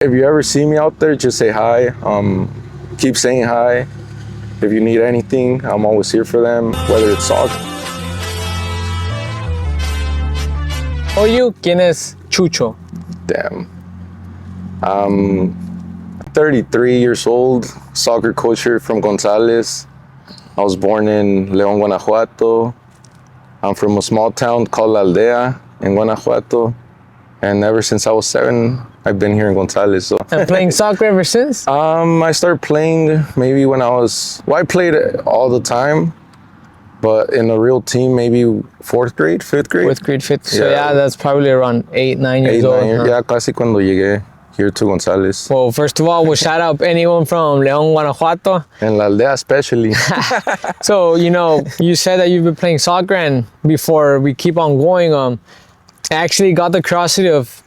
If you ever see me out there, just say hi. Keep saying hi. If you need anything, I'm always here for them, whether it's soccer. Oye, ¿quién es Chucho? Damn. I'm 33 years old, soccer coach here from Gonzales. I was born in León, Guanajuato. I'm from a small town called La Aldea in Guanajuato. And ever since I was 7, I've been here in Gonzales. So. And playing soccer ever since? I started playing maybe when I played all the time, but in a real team, maybe 4th grade, 5th grade. 4th grade, 5th. So yeah, that's probably around 8, 9 years old. Huh? Yeah, casi cuando llegué here to Gonzales. Well, first of all, we'll shout out anyone from León, Guanajuato. And La Aldea especially. So, you said that you've been playing soccer, and before we keep on going, I actually got the curiosity of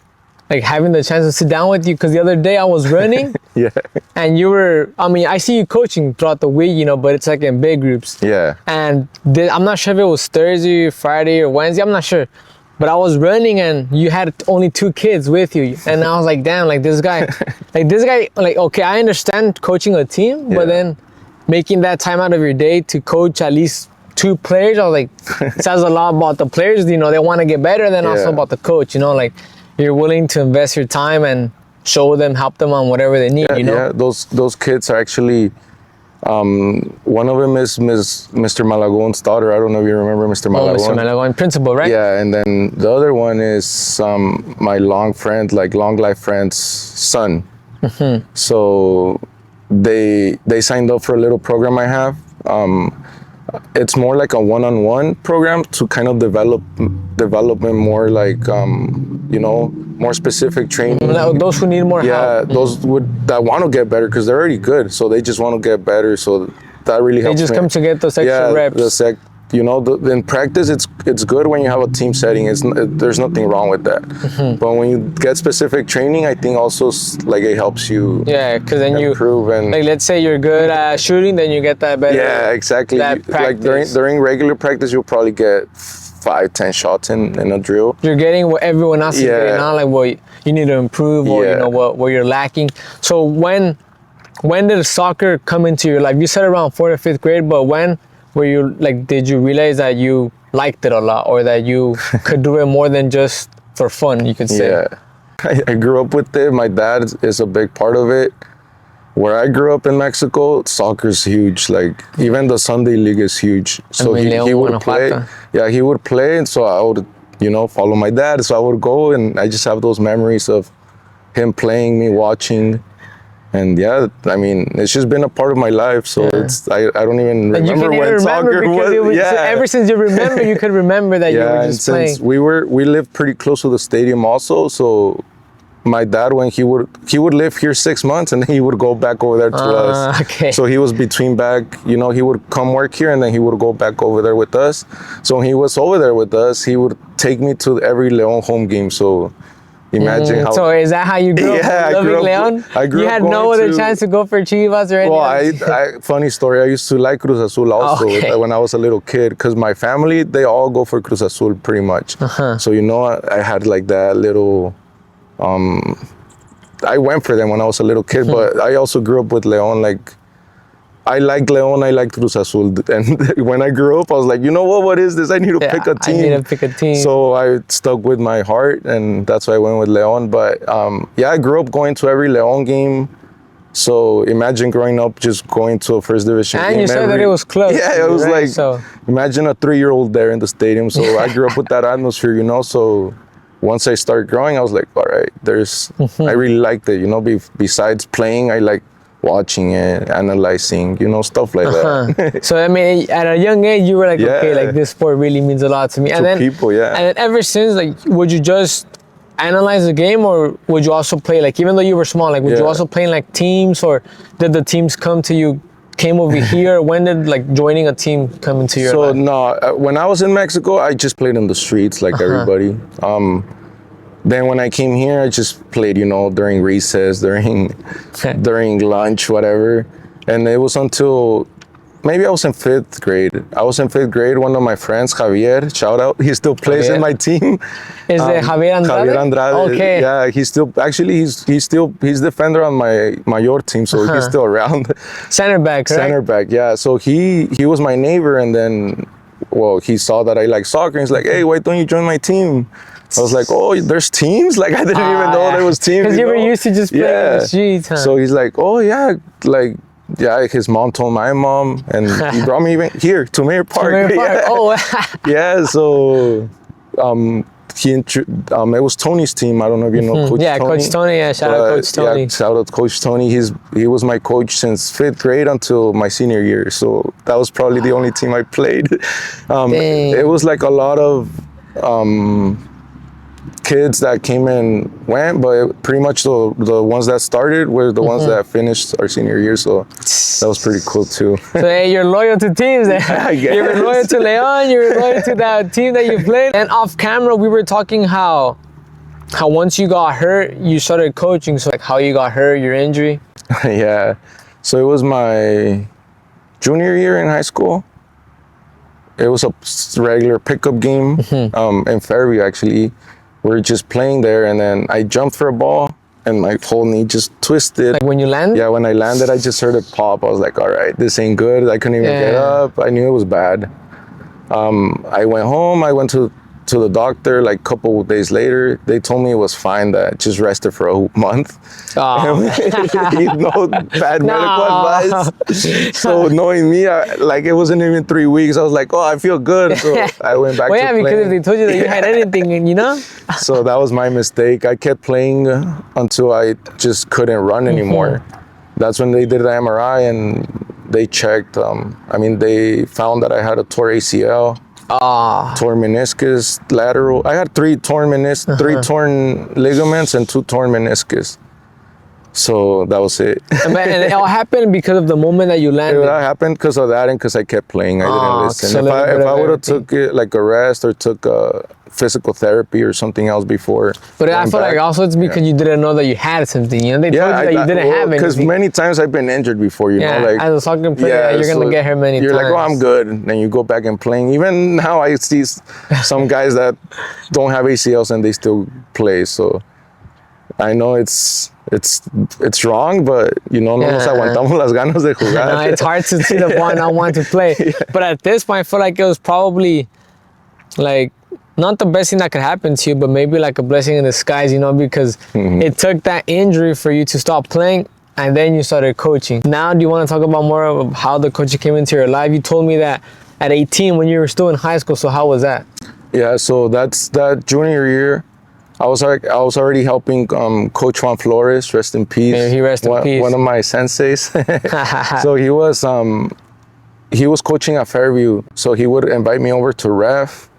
having the chance to sit down with you, because the other day I was running. Yeah. And you were, I see you coaching throughout the week, but it's in big groups. Yeah. And I'm not sure if it was Thursday, Friday, or Wednesday, I'm not sure. But I was running and you had only 2 kids with you. And I was like, damn, this guy, okay, I understand coaching a team, but then making that time out of your day to coach at least 2 players, I was like, it says a lot about the players, they want to get better, then also about the coach, you're willing to invest your time and show them, help them on whatever they need, Yeah, those kids are actually, one of them is Mr. Malagon's daughter. I don't know if you remember Mr. Malagon. Mr. Malagon, principal, right? Yeah, and then the other one is my long life friend's son. Mm-hmm. So they signed up for a little program I have. It's more like a one-on-one program to kind of develop them more more specific training. Those who need more help. Yeah, those that want to get better, because they're already good, so they just want to get better. So that really helps. They just come to get those extra reps. In practice, it's good when you have a team setting. There's nothing wrong with that. Mm-hmm. But when you get specific training, I think also it helps you. Yeah, because then improve and let's say you're good at shooting, then you get that better. Yeah, exactly. During regular practice, you'll probably get 5-10 shots in a drill. You're getting what everyone else is getting, not what you need to improve or what you're lacking. So when did soccer come into your life? You said around 4th or 5th grade, but when were you did you realize that you liked it a lot, or that you could do it more than just for fun, you could say? Yeah, I grew up with it. My dad is a big part of it. Where I grew up in Mexico, soccer's huge. Even the Sunday league is huge. So he would play. Yeah, he would play, and so I would, follow my dad. So I would go, and I just have those memories of him playing, me watching. And it's just been a part of my life. So I don't even remember when soccer was. Ever since you remember, you could remember that you were just playing. Since we lived pretty close to the stadium also, so my dad, when he would live here 6 months, and then he would go back over there to us. Okay. So he was between back, he would come work here, and then he would go back over there with us. So when he was over there with us, he would take me to every León home game. So imagine how. So is that how you grew up loving León? I grew you up had no other chance to go for Chivas or anything? Well, funny story, I used to like Cruz Azul also when I was a little kid, because my family, they all go for Cruz Azul pretty much. Uh-huh. So I had that little. I went for them when I was a little kid, but I also grew up with León. I like León, I like Cruz Azul. And when I grew up, I was like, what is this? I need to pick a team. I need to pick a team. So I stuck with my heart, and that's why I went with León. But I grew up going to every León game. So imagine growing up just going to a first division game. And you said that it was close. Yeah, it was imagine a 3-year-old there in the stadium. So I grew up with that atmosphere, So once I started growing, I was like, all right, I really liked it, besides playing, I like watching it, analyzing, stuff like that. So, at a young age, you were like, okay, this sport really means a lot to me. And then ever since, would you just analyze the game, or would you also play, even though you were small, would you also play in teams, or did the teams came over here? When did joining a team come into your life? So no, when I was in Mexico, I just played in the streets like everybody. Then when I came here, I just played, during recess, during lunch, whatever. And it was until maybe I was in 5th grade. I was in 5th grade. One of my friends, Javier, shout out, he still plays in my team. Is it Javier Andrade? Javier Andrade. Okay. Yeah, he's defender on my mayor team, so he's still around. Center back, right? Center back, yeah. So he was my neighbor, and then, well, he saw that I like soccer, and he's like, hey, why don't you join my team? I was like, oh, there's teams? Like, I didn't even know there was teams. Because you were used to just playing in the streets, huh? So he's like, oh, yeah, like, yeah, his mom told my mom, and he brought me even here to Mayor Park. Yeah. Oh, yeah. So, it was Tony's team. I don't know if you know Coach Tony. Coach Tony. Yeah, shout out Coach Tony. Yeah, shout out Coach Tony. He was my coach since 5th grade until my senior year. So that was probably the only team I played. It was like a lot of kids that came and went, but pretty much the ones that started were the ones that finished our senior year, so that was pretty cool too. So hey, you're loyal to teams then. I guess. You were loyal to Leon, you were loyal to that team that you played. And off camera, we were talking how once you got hurt, you started coaching, so like how you got hurt, your injury. Yeah, so it was my junior year in high school. It was a regular pickup game in Fairview, actually. We were just playing there, and then I jumped for a ball, and my whole knee just twisted. Like when you landed? Yeah, when I landed, I just heard it pop. I was like, all right, this ain't good. I couldn't even get up. I knew it was bad. I went home. I went to the doctor like a couple of days later. They told me it was fine, that just rested for a month. Oh. No bad medical advice. So knowing me, it wasn't even 3 weeks. I was like, oh, I feel good. So I went back to playing. Because if they told you that you had anything, and you know? So that was my mistake. I kept playing until I just couldn't run anymore. That's when they did the MRI and they checked. They found that I had a torn ACL. Torn meniscus, lateral. I had 3 torn ligaments and 2 torn meniscus. So that was it. And it all happened because of the moment that you landed? It all happened because of that and because I kept playing. I didn't listen. So if I would have took it like a rest or took physical therapy or something else before. But I feel like also it's because you didn't know that you had something. You know, they told you that you didn't have anything. Because many times I've been injured before, you know. Like, as a soccer player, you're going to get hurt many times. You're like, oh, I'm good. And then you go back and playing. Even now I see some guys that don't have ACLs and they still play. So I know it's wrong, but you know, no nos aguantamos las ganas de jugar. No, it's hard to see the point I want to play. But at this point, I feel like it was probably like not the best thing that could happen to you, but maybe like a blessing in disguise, you know, because it took that injury for you to stop playing, and then you started coaching. Now, do you want to talk about more of how the coaching came into your life? You told me that at 18 when you were still in high school, so how was that? Yeah, so that's that junior year. I was already helping Coach Juan Flores, rest in peace. May he rest in peace. One of my senseis. So he was coaching at Fairview, so he would invite me over to ref.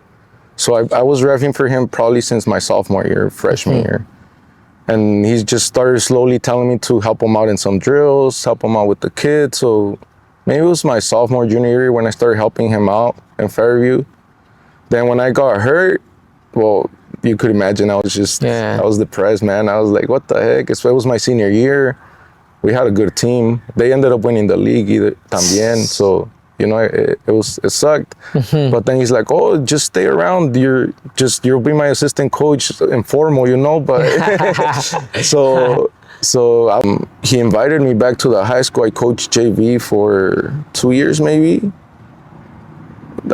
So I was reffing for him probably since my sophomore year, freshman year. And he just started slowly telling me to help him out in some drills, help him out with the kids. So maybe it was my sophomore, junior year when I started helping him out in Fairview. Then when I got hurt, well, you could imagine I was depressed, man. I was like, what the heck? It was my senior year. We had a good team. They ended up winning the league también. So, you know, it sucked. But then he's like, oh, just stay around. You'll be my assistant coach, informal, you know. But so he invited me back to the high school. I coached JV for 2 years, maybe.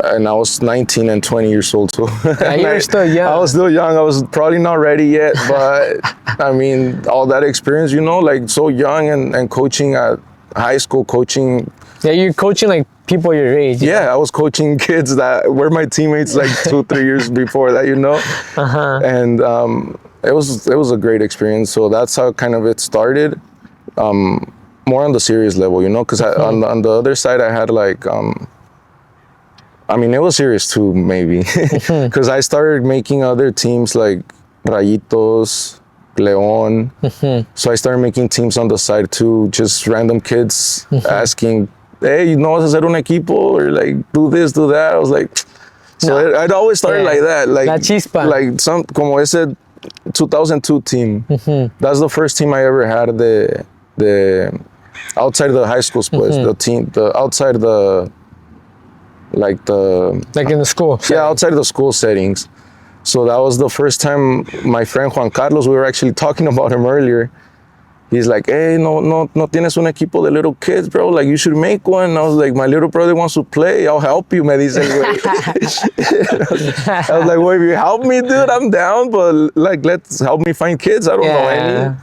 And I was 19 and 20 years old, so yeah, you were still young. I was still young. I was probably not ready yet, but I mean, all that experience, you know, like so young and coaching at high school, coaching. Yeah, you're coaching like people your age. Yeah, I was coaching kids that were my teammates like 2-3 years before that, you know. And it was a great experience. So that's how kind of it started. More on the serious level, you know, because on the other side I had like. I mean, it was serious too, maybe, because I started making other teams like Rayitos, León. So I started making teams on the side too, just random kids asking, hey, you know, hacer un equipo, or like, do this, do that. I was like, so I'd always started like that. Like, La chispa. Like como ese 2002 team. That's the first team I ever had, the outside the high schools, pues, the team, the outside the, like in the school setting. Yeah, outside the school settings. So that was the first time my friend Juan Carlos, we were actually talking about him earlier. He's like, hey, no tienes un equipo de little kids, bro. Like, you should make one. And I was like, my little brother wants to play. I'll help you, me dice el güey. I was like, well, if you help me, dude, I'm down. But, like, let's help me find kids. I don't know any.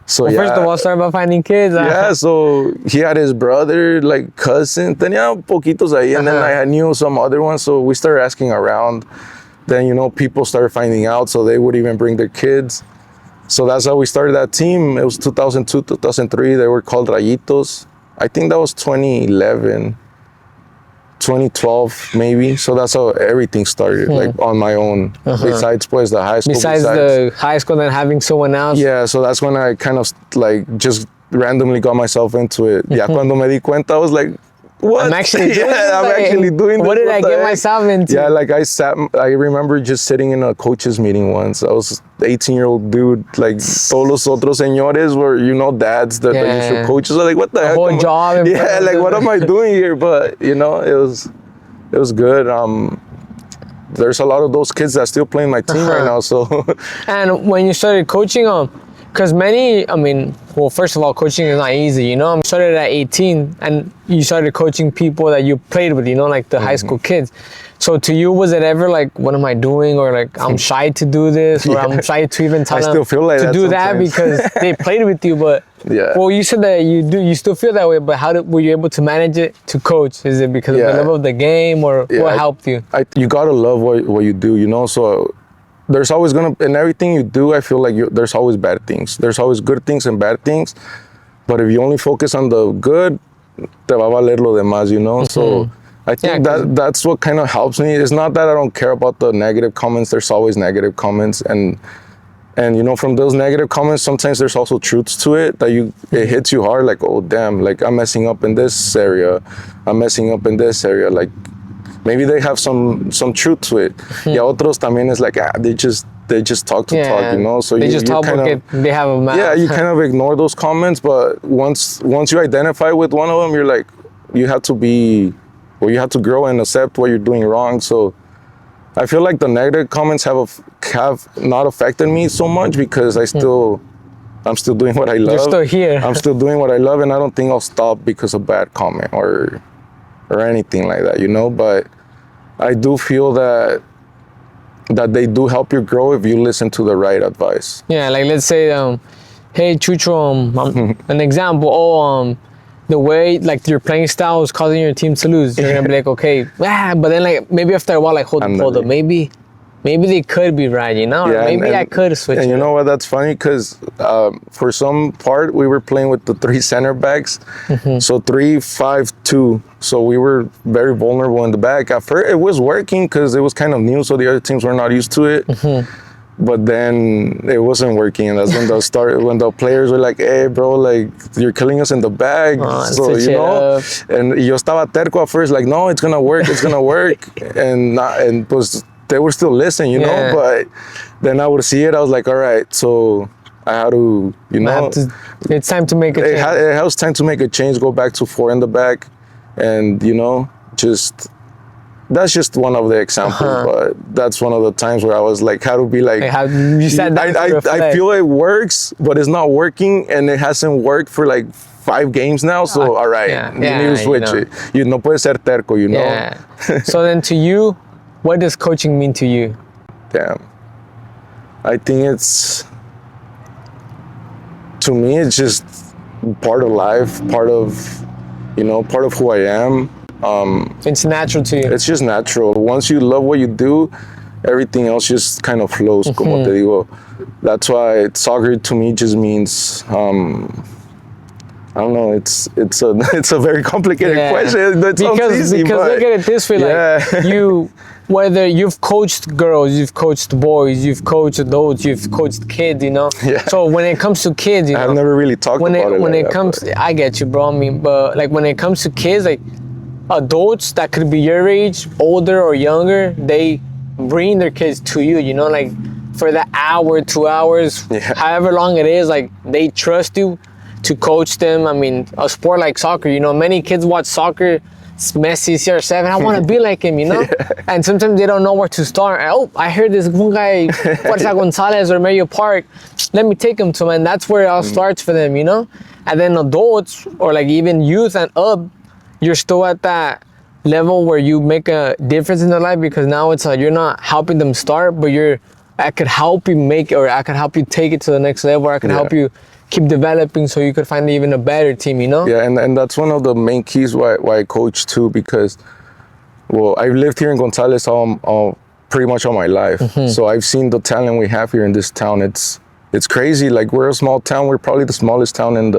So, well, first of all, start by finding kids. Yeah, so he had his brother, like, cousin. Tenía poquitos ahí. And then I knew some other ones. So we started asking around. Then, you know, people started finding out. So they would even bring their kids. So that's how we started that team. It was 2002, 2003. They were called Rayitos. I think that was 2011, 2012 maybe. So that's how everything started, like on my own. Besides, pues, the high school. Besides the high school, then having someone else. Yeah, so that's when I kind of like just randomly got myself into it. Ya cuando me di cuenta, I was like, what? I'm actually doing this. I'm actually doing this. What did I get myself into? Yeah, like I remember just sitting in a coaches meeting once. I was 18-year-old dude, like todos los otros señores were, you know, dads that usual coaches are like, what the heck? Whole job. Yeah, like what am I doing here? But you know, it was good. There's a lot of those kids that still play in my team right now. So. And when you started coaching, because well, first of all, coaching is not easy, you know. I started at 18, and you started coaching people that you played with, you know, like the high school kids. So to you, was it ever like, what am I doing? Or like, I'm shy to do this, or I'm shy to even tell them to do that because they played with you. But well, you said that you still feel that way, but were you able to manage it to coach? Is it because of the love of the game, or what helped you? You gotta love what you do, you know. So there's always in everything you do, I feel like there's always bad things. There's always good things and bad things. But if you only focus on the good, te va a valer lo demás, you know? So I think that's what kind of helps me. It's not that I don't care about the negative comments. There's always negative comments. And you know, from those negative comments, sometimes there's also truths to it that it hits you hard. Like, oh, damn, like I'm messing up in this area. I'm messing up in this area. Like, maybe they have some truth to it. Y a otros también is like, they just talk to talk, you know. So they just talk because they have a mouth. Yeah, you kind of ignore those comments, but once you identify with one of them, you're like, you have to grow and accept what you're doing wrong. So I feel like the negative comments have not affected me so much because I'm still doing what I love. You're still here. I'm still doing what I love, and I don't think I'll stop because of bad comment or anything like that, you know. But I do feel that they do help you grow if you listen to the right advice. Yeah, like let's say, hey Chucho, an example. The way like your playing style is causing your team to lose. You're gonna be like, okay, but then like maybe after a while, like hold up, maybe they could be right, you know? Or maybe I could switch. And you know what? That's funny because for some part we were playing with the 3 center backs, so 3-5-2. So we were very vulnerable in the back. At first, it was working because it was kind of new, so the other teams were not used to it. But then it wasn't working, and that's when the players were like, "Hey, bro, like you're killing us in the back." So you know, and yo estaba terco at first, like, "No, it's gonna work, and pues they were still listening, you know. But then I would see it, I was like, all right, so I had to, you know, it's time to make a change. It was time to make a change, go back to 4 in the back, and you know, that's just one of the examples, but that's one of the times where I was like, how to be like, you said that I feel it works, but it's not working, and it hasn't worked for like 5 games now. So all right, you need to switch it. You no puedes ser terco, you know. So then, to you, what does coaching mean to you? Damn, I think to me, it's just part of life, part of who I am. It's natural to you. It's just natural. Once you love what you do, everything else just kind of flows. Como te digo, that's why soccer to me just means I don't know. It's a very complicated question. That sounds easy, because look at it this way, like whether you've coached girls, you've coached boys, you've coached adults, you've coached kids, you know. So when it comes to kids, you know, I've never really talked about it. When it comes, I get you, bro. I mean, but like when it comes to kids, like adults that could be your age, older or younger, they bring their kids to you, you know, like for the hour, 2 hours, however long it is, like they trust you to coach them. I mean, a sport like soccer, you know, many kids watch soccer. It's Messi, CR7. I want to be like him, you know. Yeah. And sometimes they don't know where to start. Oh, I heard this one guy, Fuerza Gonzalez or Mario Park. Let me take him to him, and that's where it all starts for them, you know. And then adults or like even youth and up, you're still at that level where you make a difference in their life, because now it's like you're not helping them start, but I could help you make it, or I could help you take it to the next level, or I could help you keep developing so you could find even a better team, you know? Yeah, and that's one of the main keys why I coach too, because, well, I've lived here in Gonzales all pretty much all my life. So I've seen the talent we have here in this town. It's crazy. Like, we're a small town. We're probably the smallest town in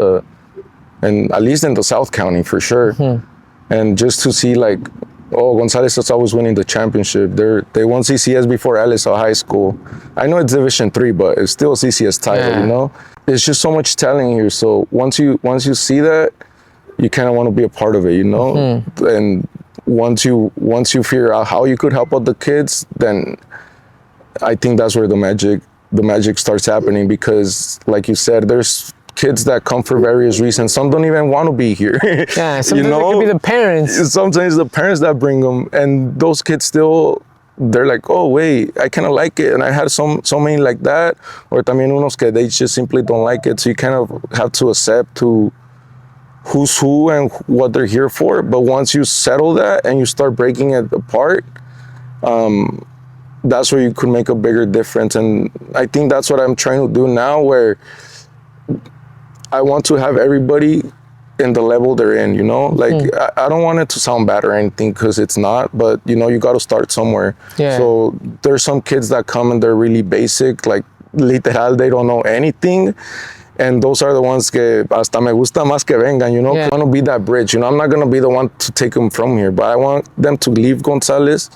at least in the South County for sure. And just to see like, oh, Gonzales is always winning the championship. They won CCS before LSL High School. I know it's Division 3, but it's still a CCS title, you know? It's just so much talent here. So once you see that, you kind of want to be a part of it, you know? And once you figure out how you could help out the kids, then I think that's where the magic starts happening, because like you said, there's kids that come for various reasons. Some don't even want to be here. Yeah, sometimes it could be the parents. Sometimes the parents that bring them, and those kids still, they're like, oh wait, I kind of like it. And I had so many like that, or también unos que they just simply don't like it. So you kind of have to accept who's who and what they're here for. But once you settle that and you start breaking it apart, that's where you could make a bigger difference. And I think that's what I'm trying to do now, where I want to have everybody in the level they're in, you know? Like, I don't want it to sound bad or anything, because it's not, but, you know, you got to start somewhere. Yeah. So there's some kids that come and they're really basic, like, literal, they don't know anything. And those are the ones que hasta me gusta más que vengan, you know? I want to be that bridge, you know? I'm not going to be the one to take them from here, but I want them to leave Gonzales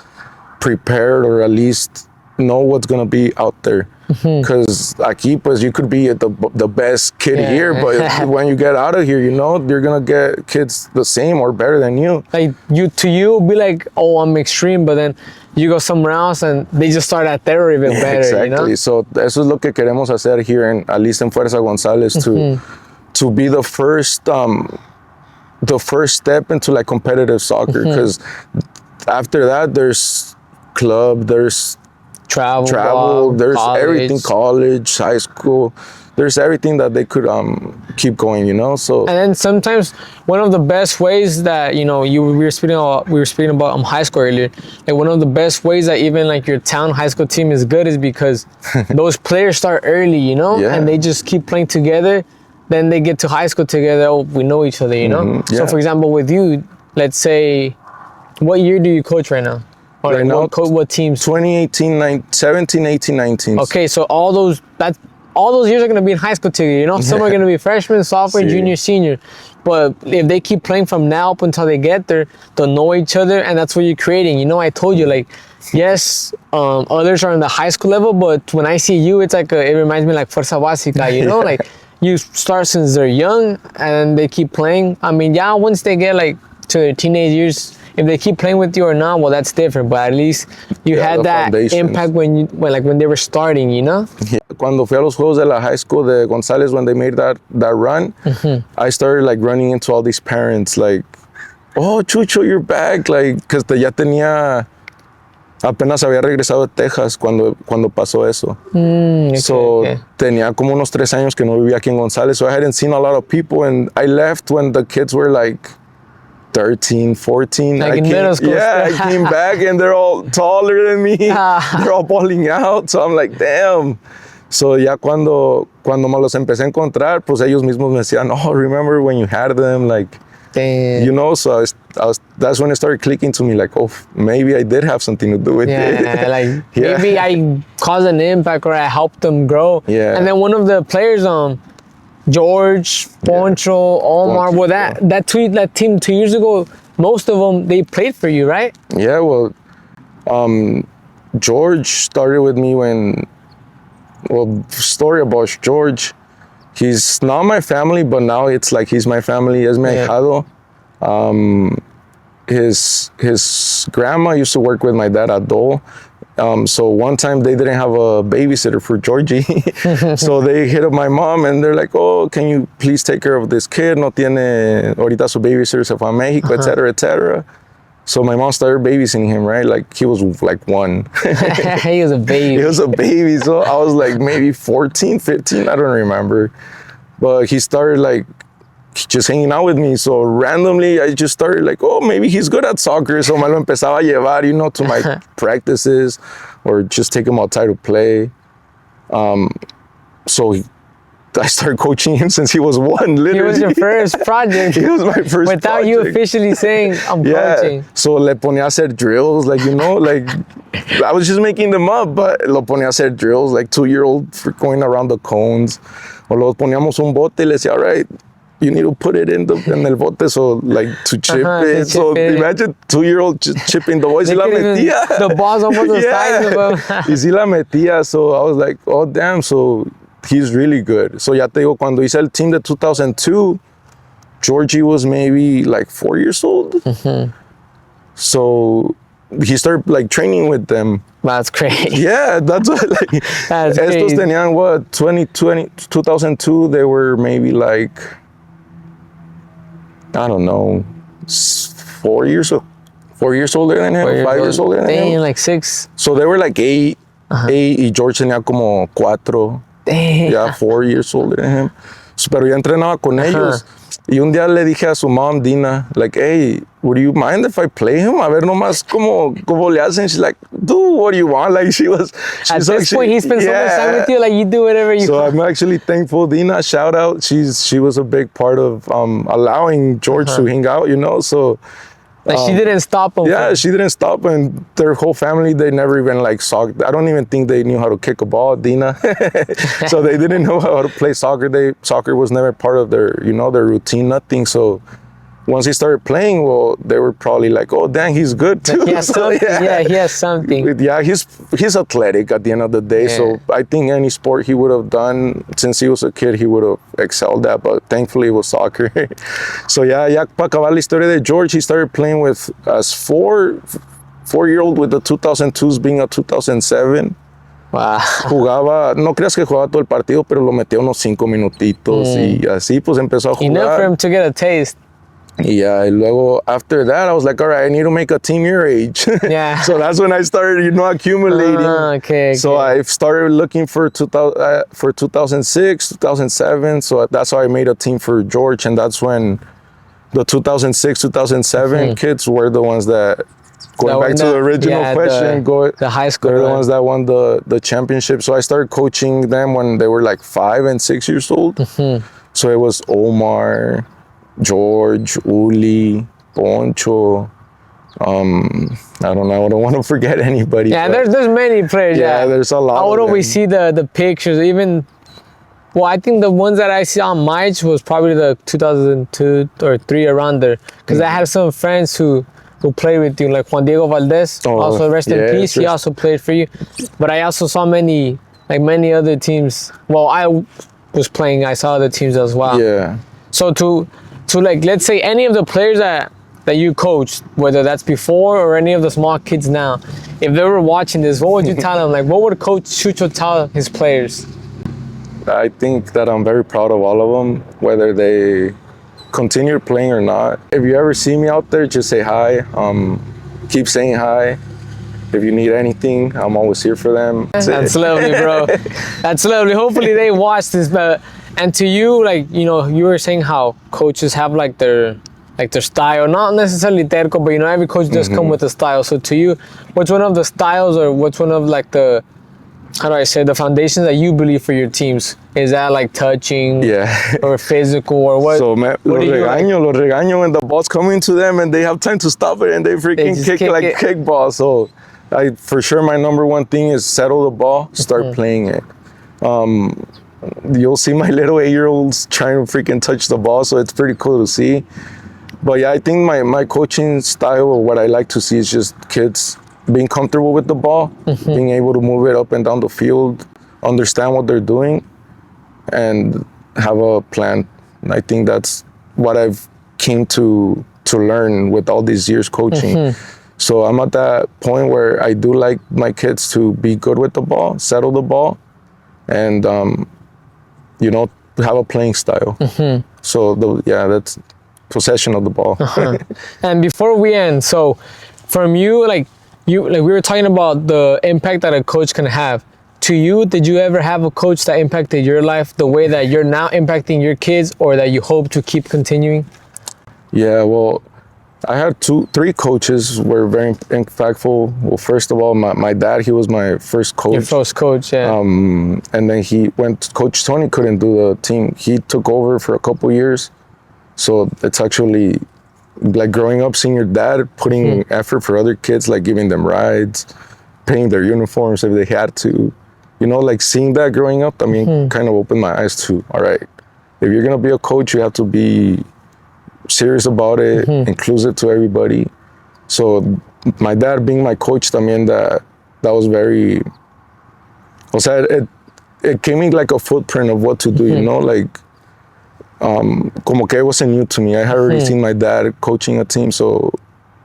prepared, or at least know what's going to be out there. Because aquí, pues, you could be the best kid here, but when you get out of here, you know, you're gonna get kids the same or better than you. Like, you be like, oh, I'm extreme, but then you go somewhere else and they just start at there even better. Exactly. You know? So eso es lo que queremos hacer here, at least in Fuerza Gonzales, to be the first step into like competitive soccer. Because after that, there's club, there's travel, there's college. Everything, college, high school, there's everything that they could keep going, you know. So, and then sometimes one of the best ways that, you know, we were speaking about high school earlier, like one of the best ways that even like your town high school team is good is because those players start early, you know, and they just keep playing together. Then they get to high school together. Oh, we know each other, you know. So for example, with you, let's say, what year do you coach right now? Or right now, what teams? 2018, 17, 18, 19. Okay, so all those years are going to be in high school together, you know? Some are going to be freshmen, sophomore, junior, senior. But if they keep playing from now up until they get there, they'll know each other, and that's what you're creating. You know, I told you, like, yes, others are in the high school level, but when I see you, it's like, it reminds me like Fuerza Básica, you know? Like, you start since they're young, and they keep playing. I mean, yeah, once they get, like, to their teenage years, if they keep playing with you or not, well, that's different. But at least you had that impact when they were starting, you know? Yeah. Cuando fui a los Juegos de la High School de Gonzales, when they made that run, I started like running into all these parents, like, oh, Chucho, you're back. Like, because ya apenas había regresado de Texas cuando pasó eso. Tenía como unos 3 años que no vivía aquí en Gonzales, so I hadn't seen a lot of people, and I left when the kids were like 13, 14. Like in middle school. Yeah, I came back and they're all taller than me. They're all balling out. So I'm like, damn. So ya cuando me los empecé a encontrar, pues ellos mismos me decían, oh, remember when you had them? Like, damn. You know, so that's when it started clicking to me, like, oh, maybe I did have something to do with it. Like, maybe I caused an impact, or I helped them grow. Yeah. And then one of the players, George, Poncho, Omar, well, that team 2 years ago, most of them, they played for you, right? Yeah, well, George started with me story about George, he's not my family, but now it's like he's my family. Es mi ahijado. His grandma used to work with my dad at Dole, So one time they didn't have a babysitter for Georgie. So they hit up my mom and they're like, oh, can you please take care of this kid? No tiene, ahorita su babysitter se fue a Mexico, et cetera, et cetera. So my mom started babysitting him, right? Like he was like 1. He was a baby. He was a baby. So I was like maybe 14, 15, I don't remember. But he started like just hanging out with me. So randomly I just started like, oh, maybe he's good at soccer. So me lo empezaba a llevar, you know, to my practices or just take him outside to play. I started coaching him since he was 1, literally. He was your first project. He was my first Without project. you officially saying, I'm coaching. So le ponía a hacer drills, like, you know, like, I was just making them up, but lo ponía a hacer drills, like 2-year-old for going around the cones. O lo poníamos un bote y le decía, all right, you need to put it in el bote, so like to chip it. So imagine 2-year-old just chipping the ball. Y si la metía. The ball's almost the size of him. Y si la metía. So I was like, oh, damn. So he's really good. So ya te digo, cuando hice el team de 2002, Georgie was maybe like 4 years old. So he started like training with them. That's crazy. Yeah, that's what, like, That's estos crazy. tenían what, 2002, they were maybe like, I don't know, 4 years older than him, 5 years older than him. Like 6. So they were like 8, y George tenía como 4. Damn. Yeah, 4 years older than him. So, pero yo entrenaba con ellos. Y un día le dije a su mom, Dina, like, hey, would you mind if I play him? A ver nomás cómo le hacen. She's like, do what you want. Like, she's At this point, he spent so much time with you, like, you do whatever you So want. I'm actually thankful. Dina, shout out. She was a big part of allowing George to hang out, you know? So Like, she didn't stop him. yeah, she didn't stop, and their whole family, they never even like soccer. I don't even think they knew how to kick a ball, Dina. So they didn't know how to play soccer. Soccer was never part of their, you know, their routine, nothing. So once he started playing, well, they were probably like, oh, dang, he's good too. He has something. Yeah, he has something. Yeah, he's athletic at the end of the day. Yeah. So I think any sport he would have done since he was a kid, he would have excelled at. But thankfully, it was soccer. So ya para acabar la historia de George, he started playing with us 4-year-old with the 2002s being a 2007. Wow. Jugaba, no creas que jugaba todo el partido, pero lo metía unos 5 minutitos y así pues empezó a jugar. Enough for him to get a taste. Yeah, y luego after that, I was like, all right, I need to make a team your age. Yeah. So that's when I started, you know, accumulating. Okay. So I started looking for 2006, 2007. So that's how I made a team for George, and that's when the 2006, 2007 kids were the ones that, going back to the original question, the high school. they're the ones that won the championship. So I started coaching them when they were like 5 and 6 years old. So it was Omar, George, Uli, Poncho. I don't know. I don't want to forget anybody. Yeah, there's many players. Yeah, there's a lot. I would always see the pictures. Even, well, I think the ones that I see on March was probably the 2002 or 3 around there. Because I had some friends who played with you, like Juan Diego Valdez. Also, rest in peace. He also played for you. But I also saw many other teams. Well, I was playing. I saw other teams as well. Yeah. So to like, let's say any of the players that you coached, whether that's before or any of the small kids now, if they were watching this, what would you tell them? Like, what would Coach Chucho tell his players? I think that I'm very proud of all of them, whether they continue playing or not. If you ever see me out there, just say hi. Keep saying hi. If you need anything, I'm always here for them. That's lovely, bro. That's lovely. Hopefully they watch this. But and to you, like, you know, you were saying how coaches have like their style, not necessarily terco, but you know, every coach does come with a style. So to you, what's one of the styles, or what's one of like the, how do I say, the foundations that you believe for your teams? Is that like touching, or physical, or what? So what lo regaño when the ball's coming to them and they have time to stop it and they freaking kick like kickball. So for sure my number one thing is settle the ball, start playing it. You'll see my little 8-year-olds trying to freaking touch the ball, so it's pretty cool to see. But yeah, I think my coaching style, or what I like to see, is just kids being comfortable with the ball, being able to move it up and down the field, understand what they're doing, and have a plan. I think that's what I've came to learn with all these years coaching. So I'm at that point where I do like my kids to be good with the ball, settle the ball, and you know, have a playing style. So that's possession of the ball. And before we end, so from you, like we were talking about the impact that a coach can have. To you, did you ever have a coach that impacted your life the way that you're now impacting your kids, or that you hope to keep continuing? Yeah, well, I had 3 coaches were very impactful. Well, first of all, my dad, he was my first coach. Your first coach, yeah. And then Coach Tony couldn't do the team. He took over for a couple years. So it's actually like growing up, seeing your dad putting effort for other kids, like giving them rides, paying their uniforms if they had to. You know, like seeing that growing up, I mean, kind of opened my eyes to, all right, if you're going to be a coach, you have to be serious about it, inclusive to everybody. So my dad being my coach, también that was very, o sea, it gave me like a footprint of what to do, you know, like, como que it wasn't new to me. I had already seen my dad coaching a team, so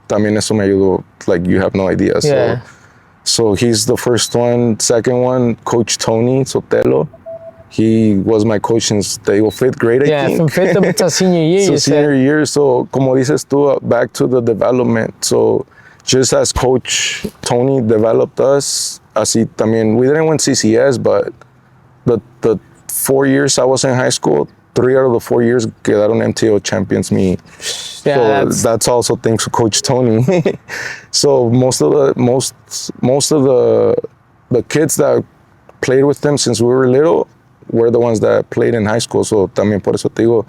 también eso me ayudó, like you have no idea. Yeah. So he's the first one. Second one, Coach Tony Sotelo. He was my coach since the 5th grade, I think. Yeah, from 5th to senior year, so senior year. So, como dices tú, back to the development. So, just as Coach Tony developed us, así también, we didn't win CCS, but the 4 years I was in high school, 3 out of the 4 years quedaron MTO champions me. Yeah, so that's also thanks to Coach Tony. So most of the kids that played with them since we were little were the ones that played in high school. So también por eso te digo.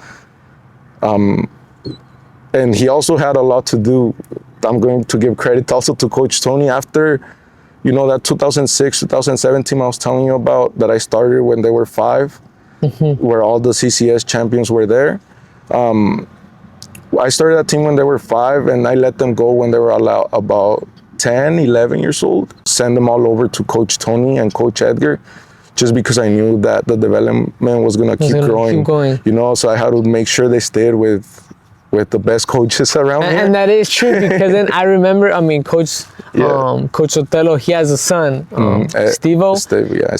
And he also had a lot to do. I'm going to give credit also to Coach Tony after, you know, that 2006, 2007 team I was telling you about that I started when they were 5, where all the CCS champions were there. I started that team when they were 5, and I let them go when they were about 10, 11 years old. Send them all over to Coach Tony and Coach Edgar, just because I knew that the development was going to keep growing. You know, so I had to make sure they stayed with the best coaches around here. And that is true, because then I remember, I mean, Coach Sotelo, he has a son, Steve-O.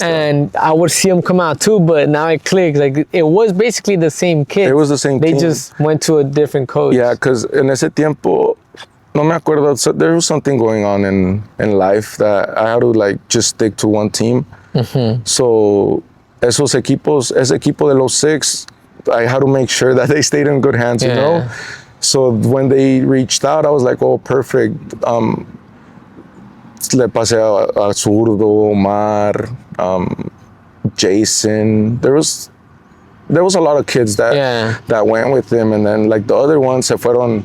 And I would see him come out too, but now it clicks. Like, it was basically the same kid. It was the same They team. just went to a different coach. Yeah, because en ese tiempo, no me acuerdo, so there was something going on in life that I had to like just stick to one team. So ese equipo de los 6, I had to make sure that they stayed in good hands, you know? So when they reached out, I was like, oh, perfect. Le pasé a Zurdo, Omar, Jason. There was a lot of kids that went with him. And then like the other ones se fueron,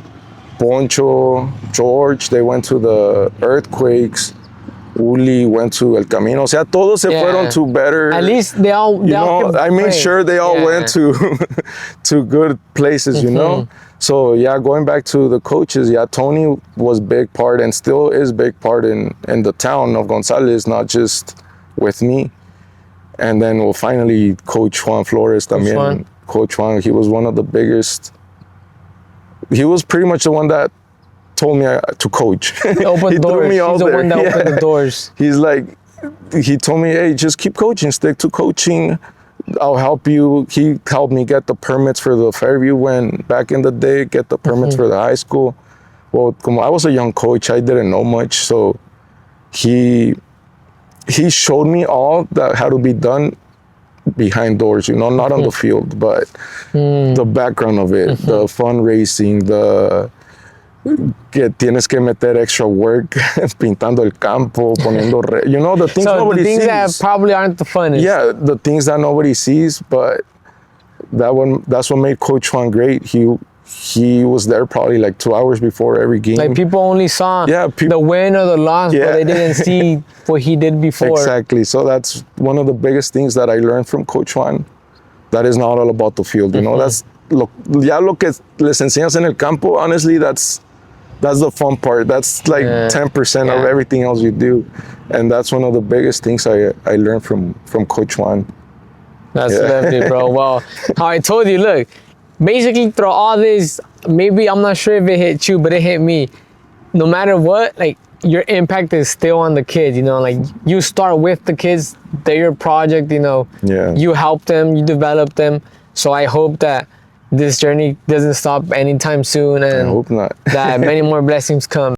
Poncho, George, they went to the Earthquakes. Uli went to El Camino. O sea, todos se fueron to better. At least they all. I made sure they all went to good places. You know. So going back to the coaches. Tony was big part and still is big part in the town of Gonzales, not just with me. And then finally Coach Juan Flores también. Coach Juan, he was one of the biggest. He was pretty much the one that told me to coach. Open doors. He's the one that opened the doors. He's like, he told me, hey, just keep coaching, stick to coaching. I'll help you. He helped me get the permits for the Fairview when back in the day, get the permits for the high school. Well, como I was a young coach, I didn't know much. So he showed me all that had to be done behind doors, you know, not on the field, but the background of it, the fundraising, que tienes que meter extra work, pintando el campo, poniendo, you know, the things nobody sees. So the things that probably aren't the funnest. Yeah, the things that nobody sees, but that's what made Coach Juan great. He was there probably like 2 hours before every game. Like people only saw the win or the loss, but they didn't see what he did before. Exactly. So that's one of the biggest things that I learned from Coach Juan. That is not all about the field. You know, that's lo que les enseñas en el campo. Honestly, that's the fun part. That's like 10% of everything else you do. And that's one of the biggest things I learned from Coach Juan. That's lovely, bro. Well, how I told you, look, basically through all this, maybe I'm not sure if it hit you, but it hit me. no matter what, like your impact is still on the kids, you know, like you start with the kids, they're your project, you know, Yeah. you help them, you develop them. So I hope that this journey doesn't stop anytime soon, and I hope not. that many more blessings come.